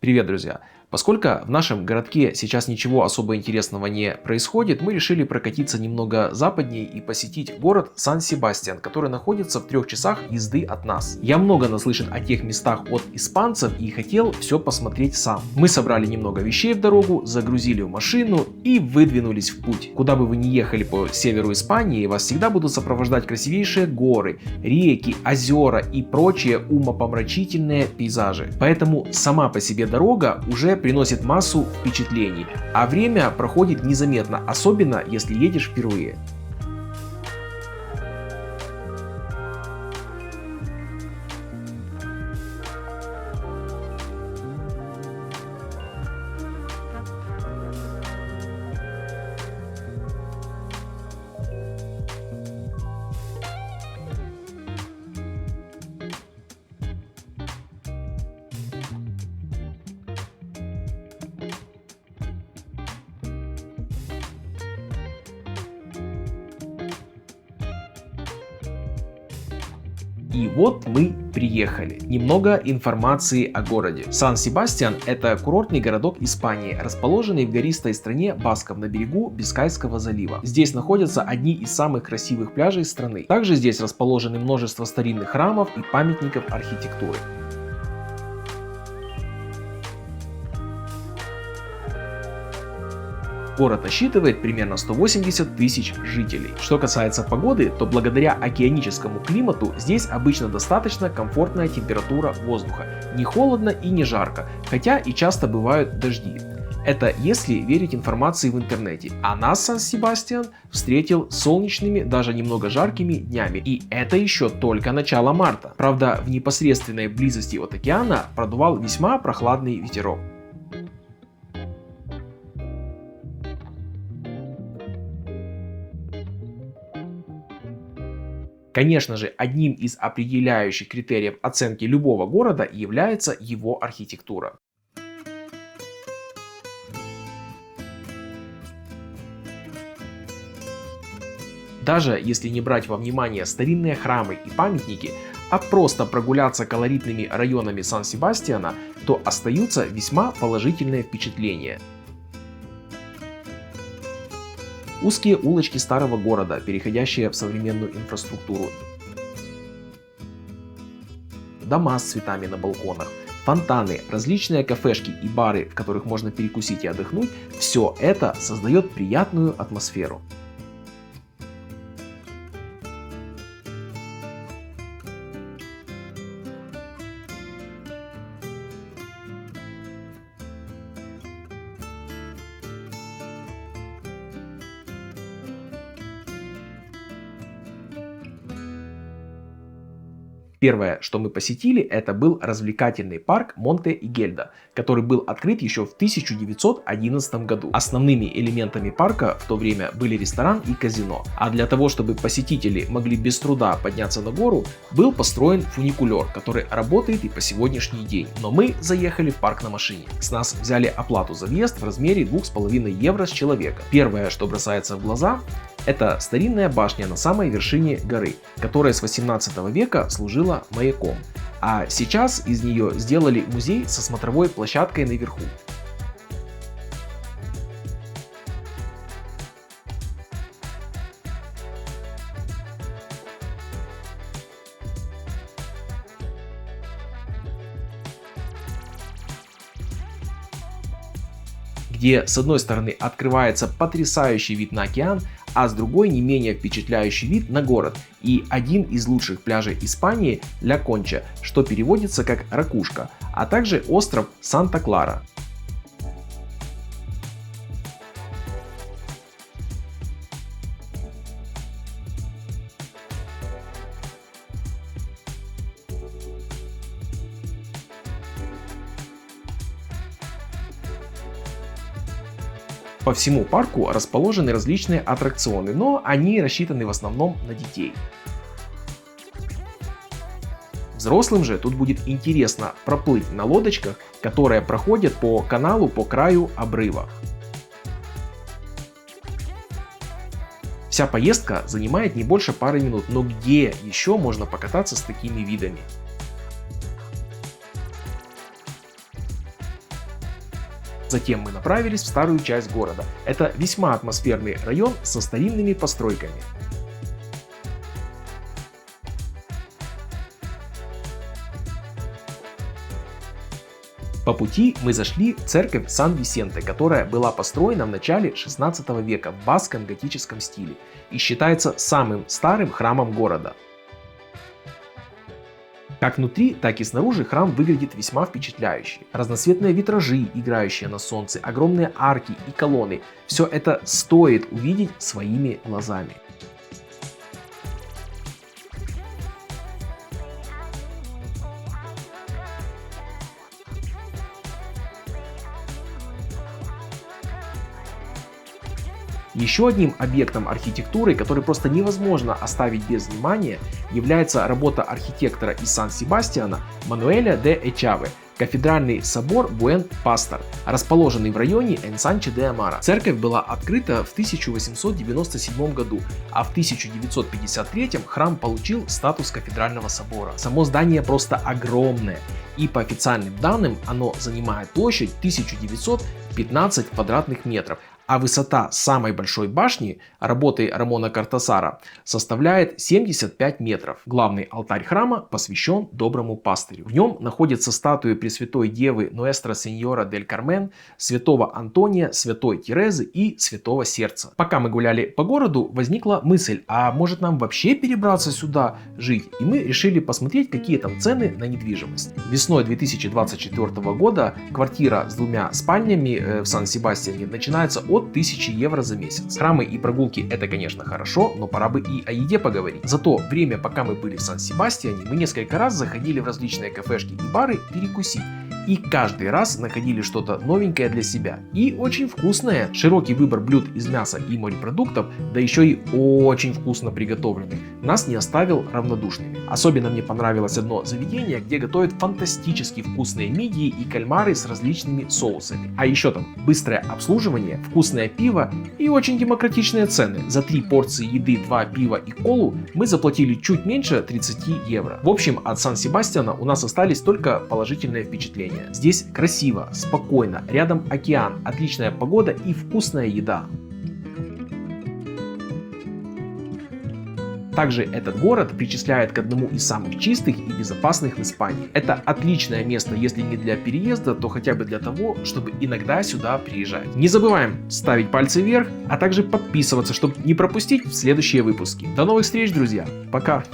Привет, друзья! Поскольку в нашем городке сейчас ничего особо интересного не происходит, мы решили прокатиться немного западнее и посетить город Сан-Себастьян, который находится в 3 часах езды от нас. Я много наслышан о тех местах от испанцев и хотел все посмотреть сам. Мы собрали немного вещей в дорогу, загрузили в машину и выдвинулись в путь. Куда бы вы ни ехали по северу Испании, вас всегда будут сопровождать красивейшие горы, реки, озера и прочие умопомрачительные пейзажи. Поэтому сама по себе дорога уже приносит массу впечатлений, а время проходит незаметно, особенно если едешь впервые. И вот мы приехали. Немного информации о городе. Сан-Себастьян – это курортный городок Испании, расположенный в гористой стране Басков на берегу Бискайского залива. Здесь находятся одни из самых красивых пляжей страны. Также здесь расположены множество старинных храмов и памятников архитектуры. Город насчитывает примерно 180 тысяч жителей. Что касается погоды, то благодаря океаническому климату здесь обычно достаточно комфортная температура воздуха. Не холодно и не жарко, хотя и часто бывают дожди. Это если верить информации в интернете. А нас Сан-Себастьян встретил солнечными, даже немного жаркими днями. И это еще только начало марта. Правда, в непосредственной близости от океана продувал весьма прохладный ветерок. Конечно же, одним из определяющих критериев оценки любого города является его архитектура. Даже если не брать во внимание старинные храмы и памятники, а просто прогуляться колоритными районами Сан-Себастьяна, то остаются весьма положительные впечатления. Узкие улочки старого города, переходящие в современную инфраструктуру. Дома с цветами на балконах, фонтаны, различные кафешки и бары, в которых можно перекусить и отдохнуть – все это создает приятную атмосферу. Первое, что мы посетили, это был развлекательный парк Монте-Игельда, который был открыт еще в 1911 году. Основными элементами парка в то время были ресторан и казино. А для того, чтобы посетители могли без труда подняться на гору, был построен фуникулер, который работает и по сегодняшний день. Но мы заехали в парк на машине. С нас взяли оплату за въезд в размере 2,5 евро с человека. Первое, что бросается в глаза, это старинная башня на самой вершине горы, которая с 18 века служила маяком, а сейчас из нее сделали музей со смотровой площадкой наверху. Где с одной стороны открывается потрясающий вид на океан, а с другой не менее впечатляющий вид на город и один из лучших пляжей Испании Ля Конча, что переводится как ракушка, а также остров Санта-Клара. По всему парку расположены различные аттракционы, но они рассчитаны в основном на детей. Взрослым же тут будет интересно проплыть на лодочках, которые проходят по каналу по краю обрыва. Вся поездка занимает не больше пары минут, но где еще можно покататься с такими видами? Затем мы направились в старую часть города. Это весьма атмосферный район со старинными постройками. По пути мы зашли в церковь Сан-Висенте, которая была построена в начале 16 века в баскском готическом стиле и считается самым старым храмом города. Как внутри, так и снаружи храм выглядит весьма впечатляюще. Разноцветные витражи, играющие на солнце, огромные арки и колонны – все это стоит увидеть своими глазами. Еще одним объектом архитектуры, который просто невозможно оставить без внимания, является работа архитектора из Сан-Себастьяна Мануэля де Эчаве, кафедральный собор Буэн-Пастор, расположенный в районе Энсанче-де-Амара. Церковь была открыта в 1897 году, а в 1953 храм получил статус кафедрального собора. Само здание просто огромное, и по официальным данным оно занимает площадь 1915 квадратных метров, а высота самой большой башни работы Рамона Картасара составляет 75 метров. Главный алтарь храма посвящен доброму пастырю. В нем находятся статуи Пресвятой Девы Нуэстра Сеньора дель Кармен, святого Антония, святой Терезы и святого Сердца. Пока мы гуляли по городу, возникла мысль, а может нам вообще перебраться сюда жить? И мы решили посмотреть, какие там цены на недвижимость. Весной 2024 года квартира с 2 спальнями в Сан-Себастьяне начинается от 1000 евро за месяц. Храмы и прогулки это, конечно, хорошо, но пора бы и о еде поговорить. За то время, пока мы были в Сан-Себастьяне, мы несколько раз заходили в различные кафешки и бары перекусить. И каждый раз находили что-то новенькое для себя. И очень вкусное. Широкий выбор блюд из мяса и морепродуктов, да еще и очень вкусно приготовленных, нас не оставил равнодушными. Особенно мне понравилось одно заведение, где готовят фантастически вкусные мидии и кальмары с различными соусами. А еще там быстрое обслуживание, вкусное пиво и очень демократичные цены. За 3 порции еды, 2 пива и колу мы заплатили чуть меньше 30 евро. В общем, от Сан-Себастьяна у нас остались только положительные впечатления. Здесь красиво, спокойно, рядом океан, отличная погода и вкусная еда. Также этот город причисляет к одному из самых чистых и безопасных в Испании. Это отличное место, если не для переезда, то хотя бы для того, чтобы иногда сюда приезжать. Не забываем ставить пальцы вверх, а также подписываться, чтобы не пропустить следующие выпуски. До новых встреч, друзья. Пока!